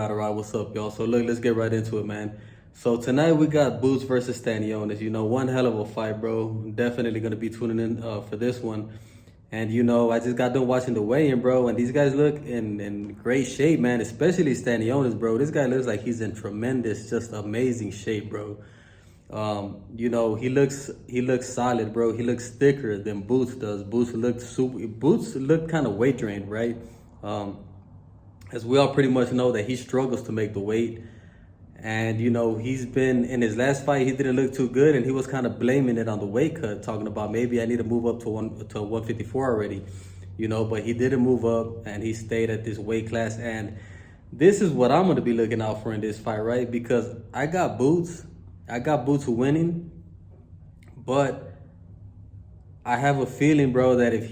Alright, what's up, y'all? So look, let's get right into it, man. So tonight we got Boots versus Stanionis. One hell of a fight, bro. Definitely gonna be tuning in for this one. And I just got done watching the weigh-in, bro, and these guys look in great shape, man. Especially Stanionis, bro. This guy looks like he's in tremendous, just amazing shape, bro. He looks solid, bro. He looks thicker than Boots does. Boots look kind of weight drained, right? As we all pretty much know that he struggles to make the weight. And, he's been in his last fight, he didn't look too good, and he was kind of blaming it on the weight cut, talking about maybe I need to move up to 154 already, but he didn't move up and he stayed at this weight class. And this is what I'm going to be looking out for in this fight, right? Because I got Boots winning, but I have a feeling, bro, that if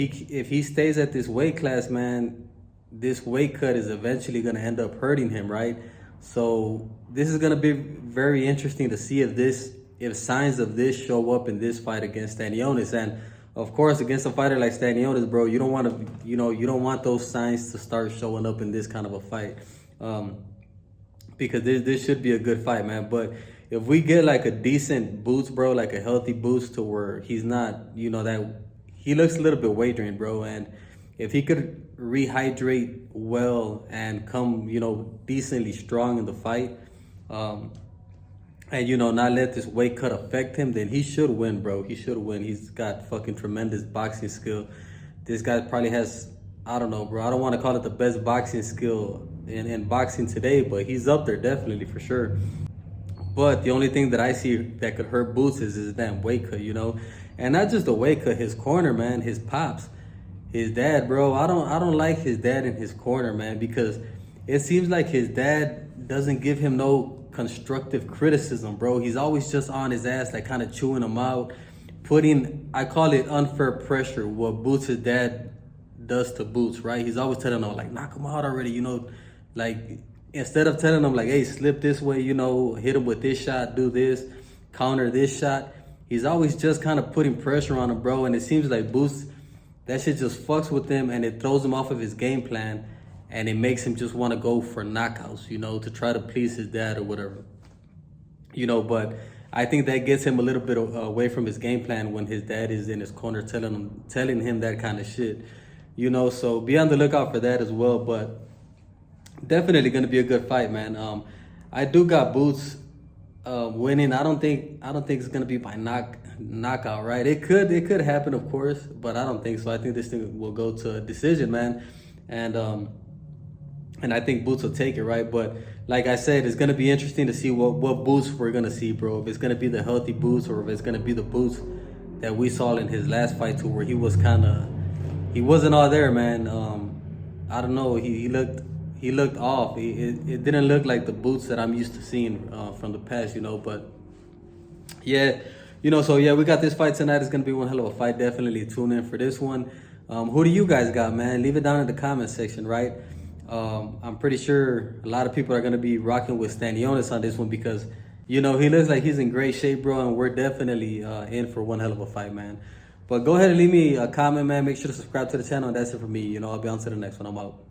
he stays at this weight class, man, this weight cut is eventually going to end up hurting him, right? So this is going to be very interesting to see if signs of this show up in this fight against Stanionis. And of course, against a fighter like Stanionis, bro, you don't want to, you don't want those signs to start showing up in this kind of a fight, because this should be a good fight, man. But if we get like a decent Boots, bro, like a healthy Boots to where he's not, that he looks a little bit weight drained, bro, and if he could rehydrate well and come, decently strong in the fight, and, not let this weight cut affect him, then he should win, bro. He should win. He's got fucking tremendous boxing skill. This guy probably has, I don't know, bro. I don't want to call it the best boxing skill in boxing today, but he's up there definitely for sure. But the only thing that I see that could hurt Boots is his damn weight cut, and not just the weight cut, his corner, man, his pops. His dad, bro, I don't like his dad in his corner, man, because it seems like his dad doesn't give him no constructive criticism, bro. He's always just on his ass, like kind of chewing him out, I call it unfair pressure, what Boots' dad does to Boots, right? He's always telling him, like, knock him out already, like, instead of telling him, like, hey, slip this way, hit him with this shot, do this, counter this shot. He's always just kind of putting pressure on him, bro, and it seems like Boots, that shit just fucks with him and it throws him off of his game plan, and it makes him just want to go for knockouts, to try to please his dad or whatever. But I think that gets him a little bit away from his game plan when his dad is in his corner telling him that kind of shit. So be on the lookout for that as well. But definitely going to be a good fight, man. I do got Boots winning. I don't think it's gonna be by knockout, right? It could happen, of course, but I don't think so. I think this thing will go to a decision, man, and I think Boots will take it, right? But like I said, it's gonna be interesting to see what Boots we're gonna see, bro. If it's gonna be the healthy Boots or if it's gonna be the Boots that we saw in his last fight too, where he wasn't all there, man. I don't know. He looked off. It didn't look like the Boots that I'm used to seeing from the past, but yeah, so yeah, we got this fight tonight. It's going to be one hell of a fight. Definitely tune in for this one. Who do you guys got, man? Leave it down in the comment section, right? I'm pretty sure a lot of people are going to be rocking with Stanionis on this one because, he looks like he's in great shape, bro, and we're definitely in for one hell of a fight, man. But go ahead and leave me a comment, man. Make sure to subscribe to the channel, and that's it for me. I'll be on to the next one. I'm out.